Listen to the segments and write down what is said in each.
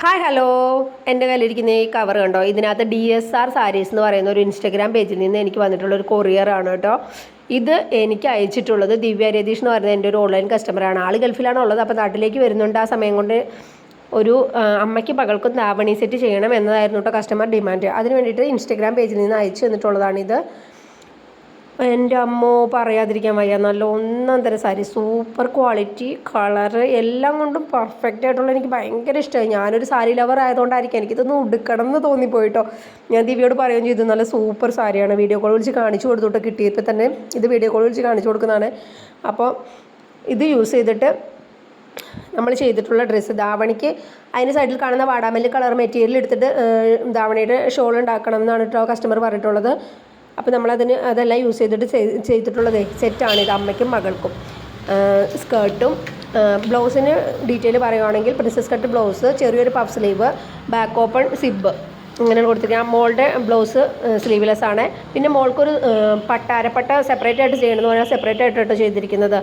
Hi hello, എൻ്റെ കയ്യിലിരിക്കുന്ന ഈ കവർ കണ്ടോ? ഇതിനകത്ത് DSR സാരീസ് എന്ന് പറയുന്ന ഒരു ഇൻസ്റ്റഗ്രാം പേജിൽ നിന്ന് എനിക്ക് വന്നിട്ടുള്ള ഒരു കൊറിയറാണ് കേട്ടോ. ഇത് എനിക്ക് അയച്ചിട്ടുള്ളത് ദിവ്യ രതീഷ് എന്ന് പറയുന്നത് എൻ്റെ ഒരു ഓൺലൈൻ കസ്റ്റമറാണ്. ആൾ ഗൾഫിലാണ് ഉള്ളത്. അപ്പോൾ നാട്ടിലേക്ക് വരുന്നുണ്ട്. ആ സമയം കൊണ്ട് ഒരു അമ്മയ്ക്ക് മകൾക്കും ദാവണി സെറ്റ് ചെയ്യണം എന്നതായിരുന്നു കേട്ടോ കസ്റ്റമർ ഡിമാൻഡ്. അതിന് വേണ്ടിയിട്ട് ഇൻസ്റ്റഗ്രാം പേജിൽ നിന്ന് അയച്ചു തന്നിട്ടുള്ളതാണിത്. എൻ്റെ അമ്മോ പറയാതിരിക്കാൻ വയ്യ. നല്ല ഒന്നാം തരം സാരി, സൂപ്പർ ക്വാളിറ്റി, കളറ് എല്ലാം കൊണ്ടും പെർഫെക്റ്റ് ആയിട്ടുള്ള, എനിക്ക് ഭയങ്കര ഇഷ്ടമായി. ഞാനൊരു സാരി ലവർ ആയതുകൊണ്ടായിരിക്കും എനിക്കിതൊന്ന് ഉടുക്കണം എന്ന് തോന്നിപ്പോയിട്ടോ. ഞാൻ ദിവ്യയോട് പറയുകയും ചെയ്തു നല്ല സൂപ്പർ സാരിയാണ്. വീഡിയോ കോൾ വിളിച്ച് കാണിച്ചു കൊടുത്തിട്ട് കിട്ടിയപ്പോൾ തന്നെ ഇത് വീഡിയോ കോൾ വിളിച്ച് കാണിച്ചു കൊടുക്കുന്നതാണ്. അപ്പോൾ ഇത് യൂസ് ചെയ്തിട്ട് നമ്മൾ ചെയ്തിട്ടുള്ള ഡ്രസ്സ് ധാവണിക്ക് അതിന് സൈഡിൽ കാണുന്ന വാടാമല്ലി കളർ മെറ്റീരിയൽ എടുത്തിട്ട് ധാവണിയുടെ ഷോൾ ഉണ്ടാക്കണം എന്നാണ് കേട്ടോ കസ്റ്റമർ പറഞ്ഞിട്ടുള്ളത്. അപ്പോൾ അതെല്ലാം യൂസ് ചെയ്തിട്ട് ചെയ്തിട്ടുള്ളത് സെറ്റാണിത് അമ്മയ്ക്കും മകൾക്കും. സ്കേർട്ടും ബ്ലൗസിന് ഡീറ്റെയിൽ പറയുവാണെങ്കിൽ പ്രിൻസസ് കട്ട് ബ്ലൗസ്, ചെറിയൊരു puff sleeve, back open zip ഇങ്ങനെ കൊടുത്തിരിക്കുക. മോളുടെ ബ്ലൗസ് സ്ലീവ്ലെസ് ആണ്. പിന്നെ മോൾക്കൊരു അരപ്പട്ട സെപ്പറേറ്റ് ആയിട്ട് ചെയ്യണമെന്ന് പറഞ്ഞാൽ സെപ്പറേറ്റ് ആയിട്ടോ ചെയ്തിരിക്കുന്നത്.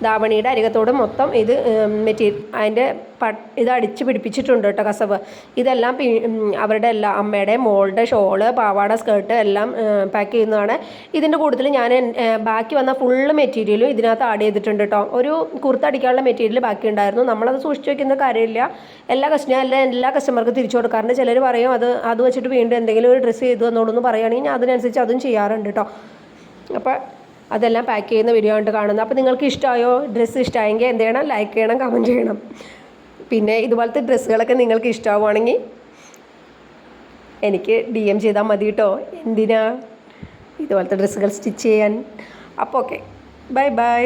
ധാവണിയുടെ അരികത്തോട് മൊത്തം ഇത് അതിൻ്റെ ഇത് അടിച്ച് പിടിപ്പിച്ചിട്ടുണ്ട് കേട്ടോ കസവ്. ഇതെല്ലാം അവരുടെ അമ്മയുടെ മോളുടെ ഷോള്, പാവാട, സ്കേർട്ട് എല്ലാം പാക്ക് ചെയ്യുന്നതാണ്. ഇതിൻ്റെ കൂട്ടത്തിൽ ഞാൻ ബാക്കി വന്ന ഫുള്ള് മെറ്റീരിയലും ഇതിനകത്ത് ആഡ് ചെയ്തിട്ടുണ്ട് കേട്ടോ. ഒരു കുർത്ത അടിക്കാനുള്ള മെറ്റീരിയൽ ബാക്കി ഉണ്ടായിരുന്നു. നമ്മളത് സൂക്ഷിച്ച് വയ്ക്കുന്ന കാര്യമില്ല. എല്ലാ കസ്റ്റമർക്കും തിരിച്ചു കൊടുക്കാറുണ്ട്. ചിലർ പറയും അത് വെച്ചിട്ട് വീണ്ടും എന്തെങ്കിലും ഒരു ഡ്രസ്സ് ചെയ്തു എന്നോടൊന്ന് പറയുകയാണെങ്കിൽ ഞാൻ അതിനനുസരിച്ച് അതും ചെയ്യാറുണ്ട് കേട്ടോ. അപ്പോൾ അതെല്ലാം പാക്ക് ചെയ്യുന്ന വീഡിയോ ആയിട്ട് കാണുന്നത്. അപ്പോൾ നിങ്ങൾക്ക് ഇഷ്ടമായോ? ഡ്രസ്സ് ഇഷ്ടമായെങ്കിൽ എന്ത് ചെയ്യണം? ലൈക്ക് ചെയ്യണം, കമൻറ്റ് ചെയ്യണം. പിന്നെ ഇതുപോലത്തെ ഡ്രസ്സുകളൊക്കെ നിങ്ങൾക്ക് ഇഷ്ടമാവുകയാണെങ്കിൽ എനിക്ക് DM ചെയ്താൽ മതി കേട്ടോ. എന്തിനാ ഇതുപോലത്തെ ഡ്രസ്സുകൾ സ്റ്റിച്ച് ചെയ്യാൻ. അപ്പോൾ ഓക്കെ, ബൈ ബൈ.